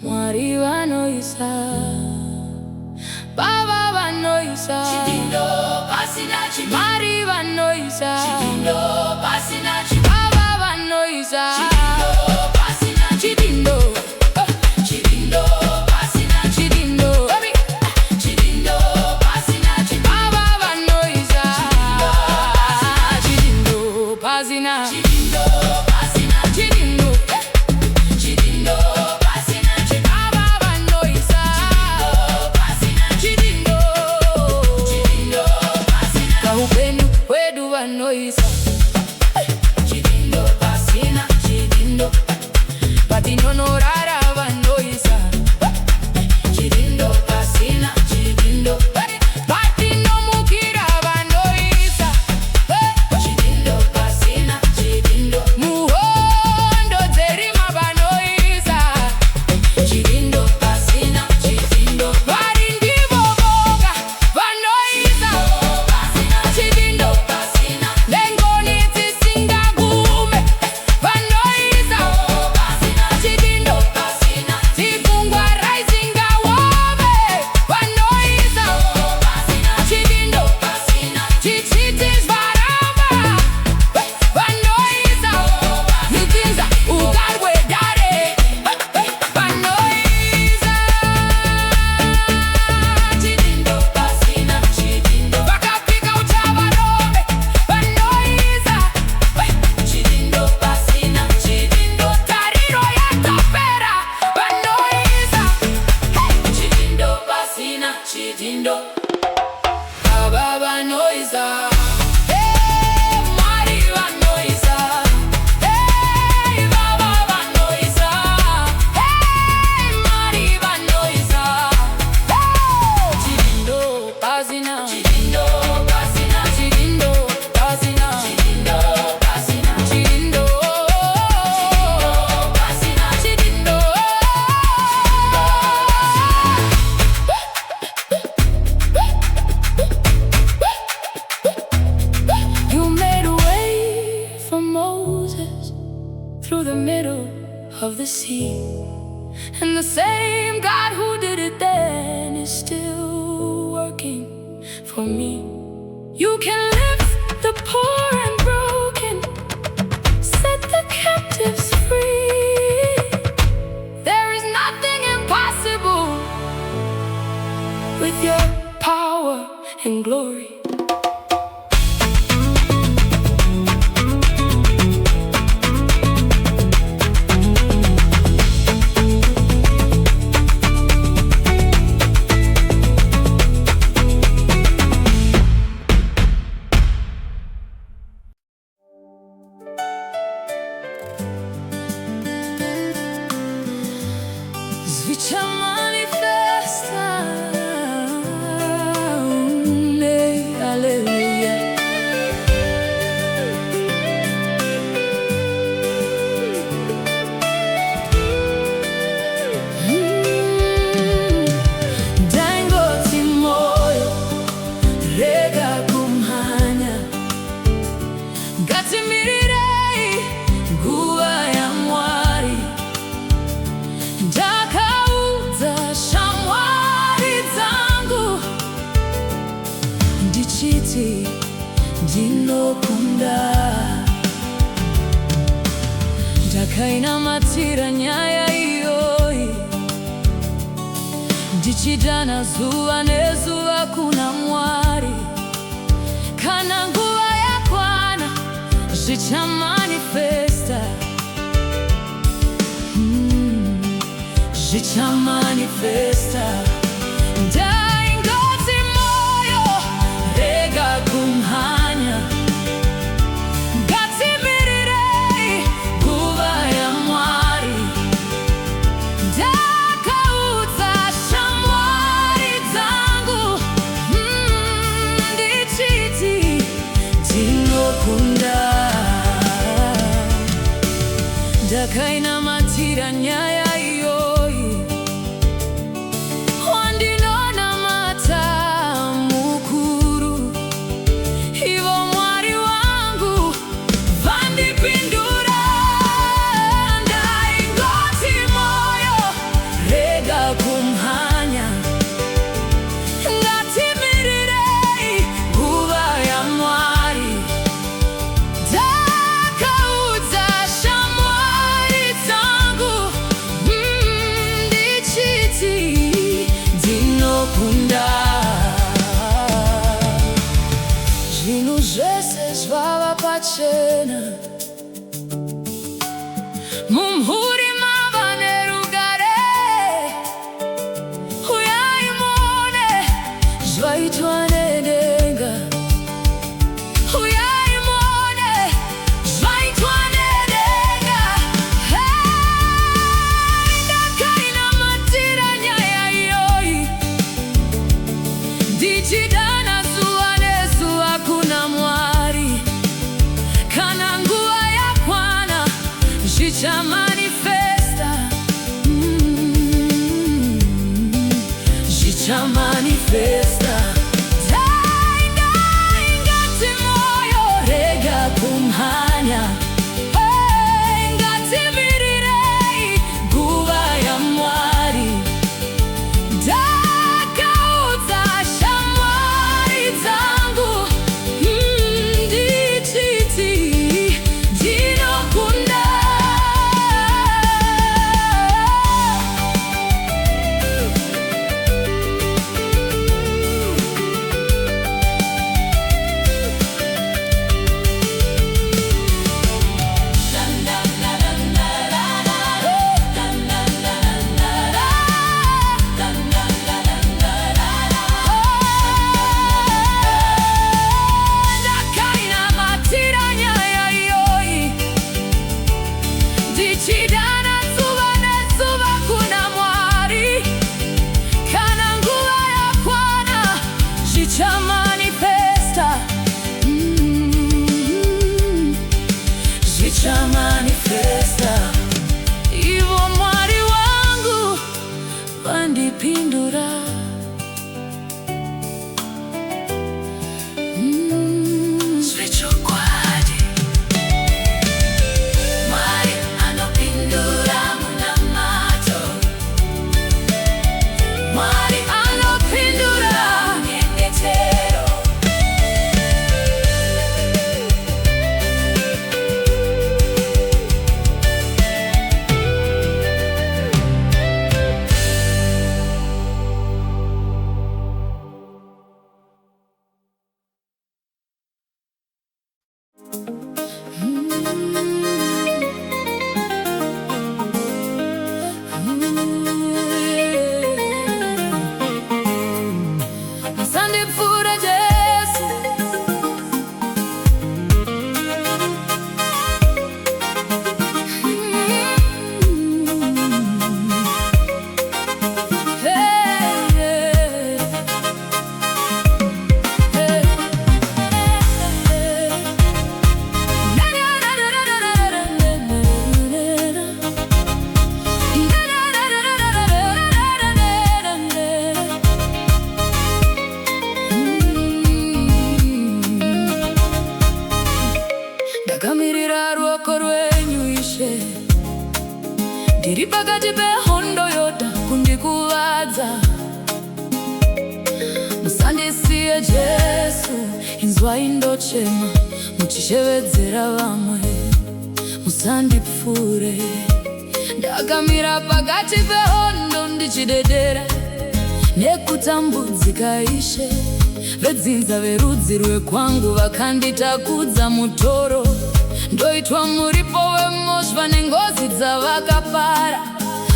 Mwari vanoisa, baba vanoisa, Chidindo pasina chidindo, Mwari vanoisa, Chidindo pasina chidindo, baba vanoisa, Chidindo pasina chidindo, Chidindo pasina chidindo, Chidindo pasina chidindo, baba vanoisa, chidindo, pasina, Chidindo pasina chidindo, Chidindo pasina baba vanoisa, chidindo, Chidindo pasina kahupenu wedu vanoisa, Chidindo pasina Chidindo patinonorara vanoisa, Chidindo pasina Chidindo patinomukira vanoisa, Chidindo pasina Chidindo muhondo dzerima vanoisa, Chidindo pasina Chidindo vari ndivo voga vanoisa, chidindo pasina lengoni dzisingagume vanoisa, chidindo pasina dzigungwa raisingawove vanoisa, chidindo pasina chichiti zvaramba vanoisa, mukinza ukarwe dare vanoisa, Chidindo pasina Chidindo vakapika uchavarove vanoisa, Chidindo pasina Chidindo tariro yatopera vanoisa, Chidindo pasina Chidindo baba vanoisa, Mwari vanoisa, baba vanoisa, Mwari vanoisa, chidindo pasina, Chidindo pasina chidindo pasina, Chidindo pasina chidindo pasina chidindo. You made a way for Moses through the middle of the sea. And the same God who did it then is still working for me. You can lift the poor and broken, set the captives free. There is nothing impossible with your power and glory. Zvicha manifesta, hallelujah. Dangoti moyo, rega kumhanya, ngatimirire nguva ya Mwari. Ndakaudza shamwari dzangu ndichiti ndinokunda, ndakainamatira nyaya iyoyi ndichidana zuva nezuva kuna Mwari. Kana nguva yakwana zvichamanifesta, zvichamanifesta. Ndaingoti moyo, rega kumhanya, ngatimirirei nguva ya Mwari. Ndakaudza shamwari dzangu, ndichiti ndinokunda, ndakainamatira nyaya iyoyi. Wandinonamata mukuru, ivo Mwari wangu vandipindura. Ndaingoti moyo, ndinokunda. Zvinhu zvese zvava pachena, mumhuri mava nerugare. Uyai muone zvaitwa nedenga. Uyai muone zvaitwa nedenga. Ndakainamatira nyaya iyoyi, ndichidana zuva nezuva kuna Mwari. Kana nguva yakwana zvichamanifesta, zvichamanifesta. Dai ngati moyo rega kumhanya, ngativirirei nguva yaMwari. Ndakaudza shamwari dzangu, ndichiti ndinokunda. Ndakainamatira nyaya iyoyi, ndichidana zuva nezuva kuna Mwari. Kana nguva yakwana zvichamanifesta, zvichamanifesta. Ivo Mwari wangu vandipindura. Zvechokwadi, Mwari anopindura munamato. Mwari anopindura munyengetero. Musandipfura Jesu, ndakamirira ruoko rwenyu Ishe. Ndiri pakati pehondo yoda kundikuvadza. Musandisiye Jesu, inzwai ndochema muchishevedzera vamwe. Musandipfure, ndakamira pakati pehondo ndichidedera nekutambudzika Ishe. Vedzinza verudzi rwekwangu vakanditakudza mutoro. Ndoitwa muripo wemhosva nengozi dzavakapara.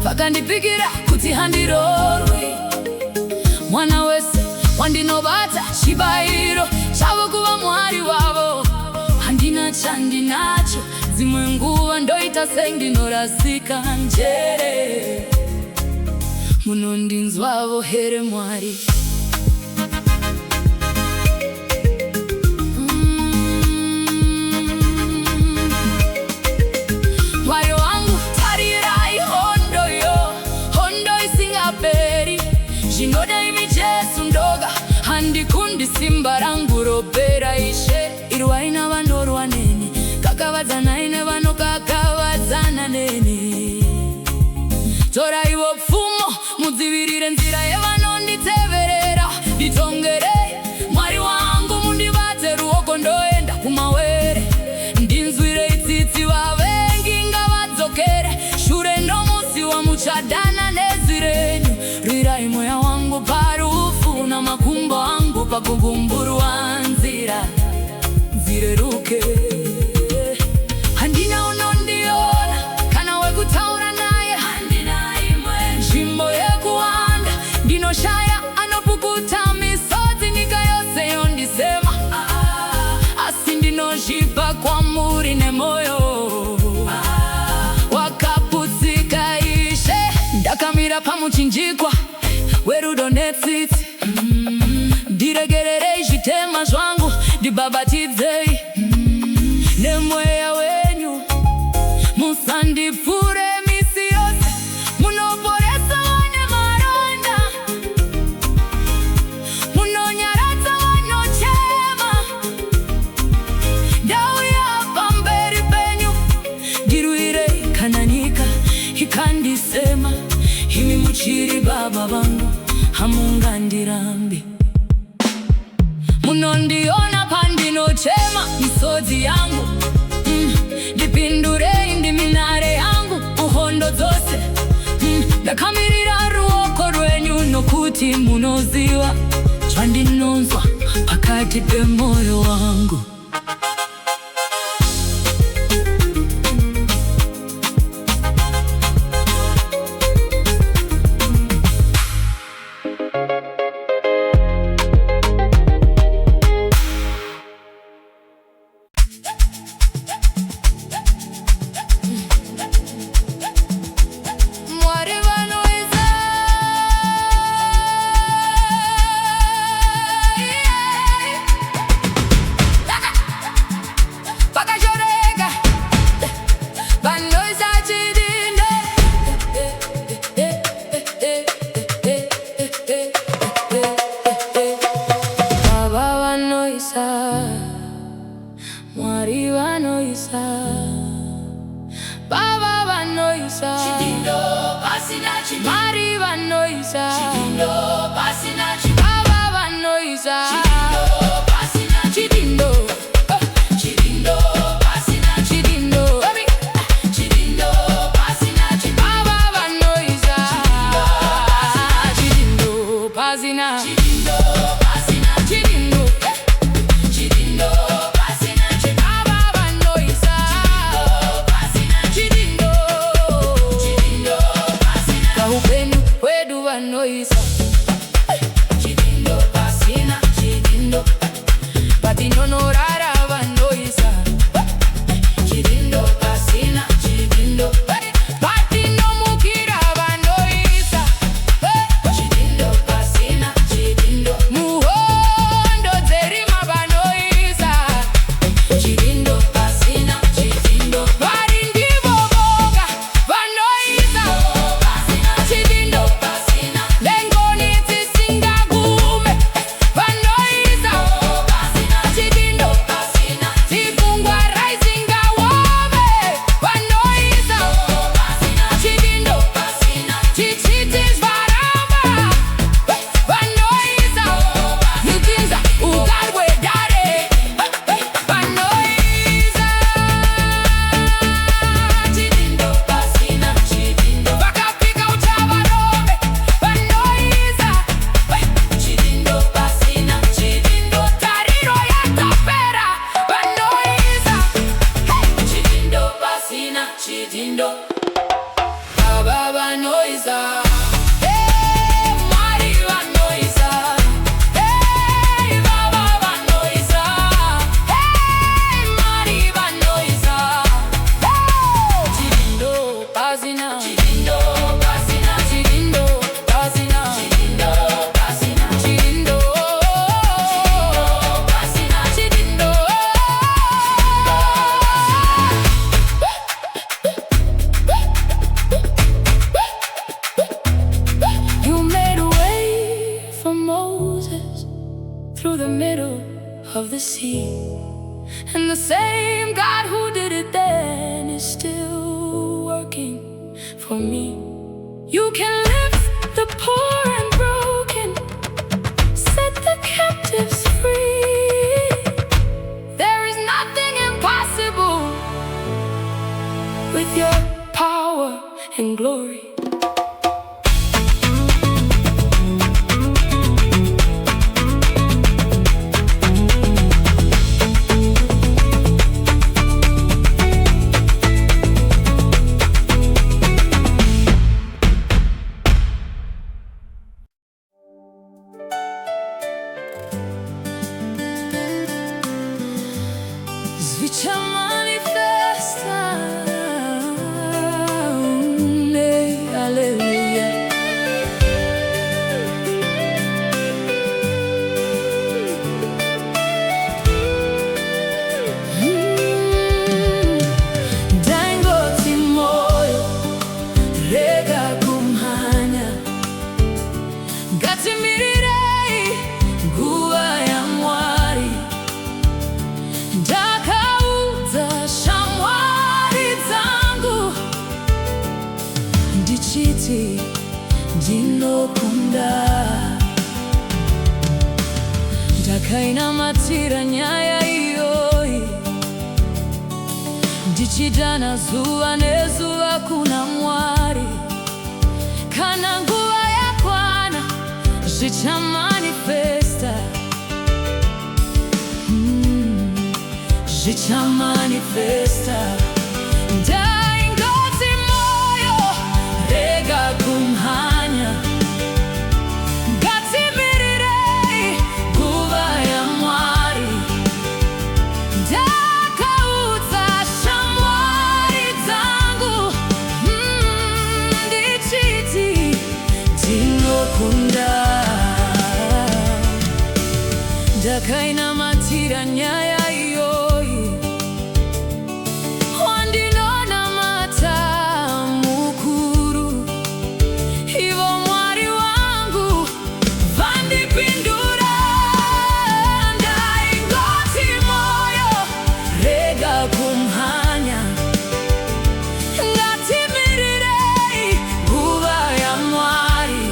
Vakandipikira kuti handirorwi. Mwana wese wandinobata chibayiro chavo kuva Mwari wavo. Handina chandinacho, dzimwe nguva ndoita sendinorasika njere. Munondinzwavo here Mwari. Mwari wangu tarirai hondo yo, hondo isingaperi. Zvinoda imi Jesu ndoga, handikundi simba rangu ropera Ishe. Irwai navanorwa neni, kakavadzanai nevanokakavadzana neni. Torai vo pfumo, mudzivirire nzira yevanonditeverera. Nditongerei Mwari wangu, mundibate ruoko ndoenda kumawere. Ndinzwirei tsitsi vavengi ngavadzokere. Shure nomusi wamuchadana nezwi renyu. Rwirai mweya wangu parufu. kuvumburwa nzira zireruke. Handina unondiona kana wekutaura naye, handina imwe nzvimbo yekuwanda ndinoshaya anopukuta misodzi nyika yose yondisema. Asi ndinozvipa kwamuri nemoyo wakaputsika. Ishe, ndakamira pamuchinjikwa werudo netsitsi. Ndiregererei zvitema zvangu, ndibhabhatidzei nemweya wenyu. Musandipfure misi yose, munoporesa vane maronda, munonyaradza vanochema. Ndauya pamberi penyu, ndirwirei kana nyika ikandisema. Imi muchiri baba vangu, hamungandirambi. Munondiona pandinochema misodzi yangu. Ndipindurei, ndimi nhare yangu muhondo dzose. Ndakamirira ruoko rwenyu nokuti munoziva zvandinonzwa pakati pemwoyo wangu. Mwari vanoisa, Baba vanoisa, Chidindo pasina chidindo, Mwari vanoisa, Chidindo pasina chidindo, Baba vanoisa, Chidindo pasina chidindo, Chidindo pasina chidindo, Chidindo pasina chidindo, Baba vanoisa, chidindo, pasina, Chidindo pasina chidindo, Chidindo pasina Baba vanoisa, chidindo, Chidindo pasina kaupenyu kwedu vanoisa. Chidindo pasina Chidindo Patinonorara vanoisa. Chidindo pasina Chidindo Patinomukira vanoisa. Chidindo pasina Chidindo Muhondo dzerima vanoisa. Chidindo pasina Chidindo Vari ndivo voga vanoisa. Chidindo pasina Lengoni dzisingagume vanoisa. Chidindo pasina dzikungwa raisingawome vanoisa. Chidindo pasina chichiti zvaramba vanoisa. Mukinza ugarwe dare vanoisa. Chidindo pasina Chidindo Vakapika uchavarome vanoisa. Chidindo pasina Chidindo Tariro yakapera vanoisa. Chidindo pasina Chidindo Baba vanoisa. Hey, Mwari vanoisa. Hey, Baba vanoisa. Hey, Mwari vanoisa. Hey, chidindo pasina. Chidindo pasina Chidindo pasina. Chidindo pasina Chidindo pasina chidindo. You made a way for Moses through the middle of the sea. And the same God who did it then is still working for me. You can lift the poor and broken, set the captives free. There is nothing impossible with your power and glory. Zicha manifesta. Hallelujah. Dangoti moyo rega kumhanya ngatimirei nguva yaMwari ndakaudza shamwari dzangu ndichiti ndinokunda. Ndakainamatira nyaya iyoyi ndichidana zuva nezuva kuna Mwari. Kana nguva yakwana zvichamanifesta, zvichamanifesta. Ndaingoti moyo rega kumhanya ngatimirirei nguva yaMwari ndakaudza shamwari dzangu ndichiti ndinokunda. Ndakainamatira nyaya iyoyi wandinonamata mukuru. Ivo Mwari wangu vandipindura. Ndaingoti moyo rega kumhanya ngatimirirei nguva yaMwari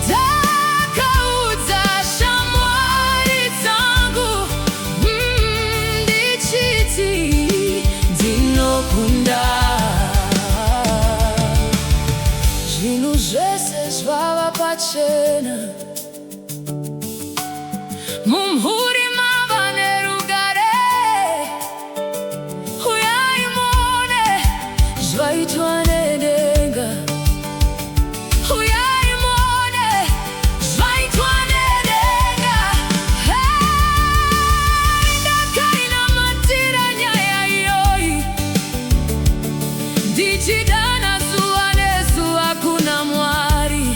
ndakaudza shamwari dzangu ndichiti ndinokunda. Zvinhu zvese zvava pachena, mumhuri mava nerugare. Uyai muone zvaitwa nedenga. Uyai muone zvaitwa nedenga. Ndakainamatira nyaya iyoyi ndichidana zuva nezuva kuna Mwari.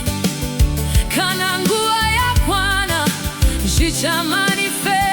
Kana nguva yakwana zvichamanifesta.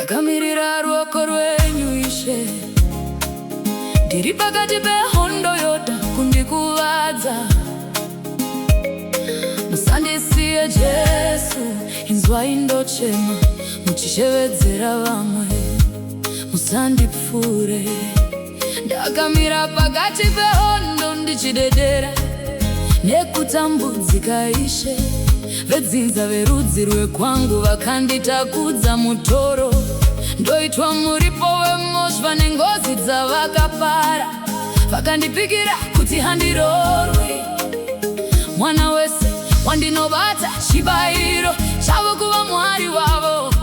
ndakamirira ruoko rwenyu Ishe. Ndiri pakati pehondo yoda kundikuvadza. Musandisiye Jesu, inzwai ndochema muchishevedzera vamwe. Musandipfure, ndakamira pakati pehondo ndichidedera nekutambudzika Ishe. Vedzinza verudzi rwekwangu vakanditakudza mutoro. Ndoitwa muripo wemhosva nengozi dzavakapara. Vakandipikira kuti handirorwi. Mwana wese wandinovata chibayiro chavo kuva mwari wavo.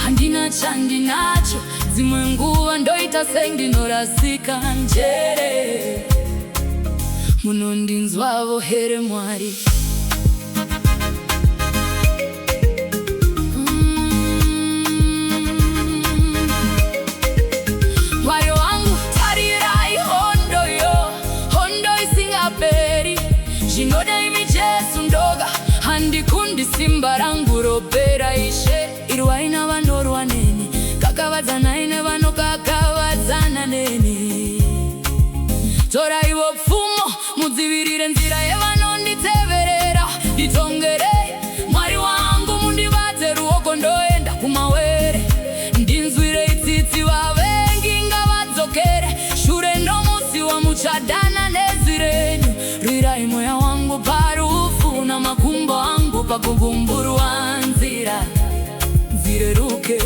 Handina chandinacho, dzimwe nguva ndoita sendinorasika njere. Munondinzwavo here Mwari? Mwari wangu, tarirai hondo yo, hondo isingaperi. Zvinoda imi Jesu ndoga, handikundi simba rangu ropera Ishe. Irwai navanorwa neni, kakavadzanai nevanokakavadzana neni. Toraivo pfumo, mudzivirire nzira yevanonditeverera. Nditongerei Mwari wangu, mundibate ruoko ndoenda kumawere. Ndinzwirei tsitsi vavengi ngavadzokere. Shure nomusi wamuchadana nezwi renyu. Rwirai mweya wangu parufu namakumbo angu pakugumburwa nzira. Nzireruke.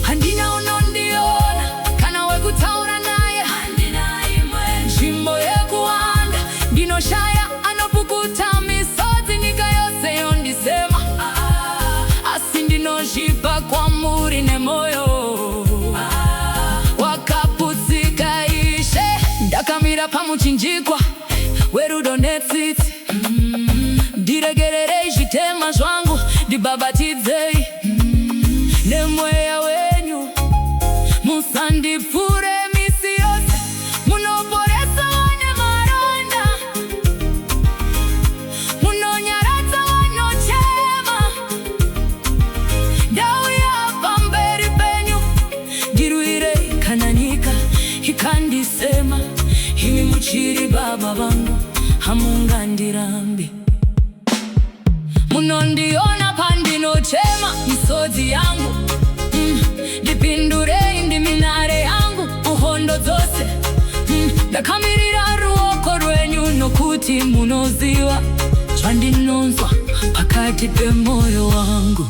Handina unondiona kana wekutaura naye. Handina imwe nzvimbo yekuwanda. Ndinoshaya anopukuta misodzi nyika yose yondisema. Asi ndinozvipa kwamuri nemoyo wakaputsika Ishe. Ndakamira pamuchinjikwa werudo netsitsi. Ndiregererei zvitema zvangu, ndibhabhatidzei nemweya wenyu. Musandipfure misi yose, munoporesa vane maronda. Munonyaradza vanochema. Ndauya pamberi penyu, ndirwirei kana nyika ikandisema. Imi muchiri Baba vangu, hamungandirambi. Munondiona pandinochema misodzi yangu. Ndipindurei ndiminare yangu muhondo dzose. Ndakamirira ruoko rwenyu nokuti munoziva zvandinonzwa pakati pemoyo wangu.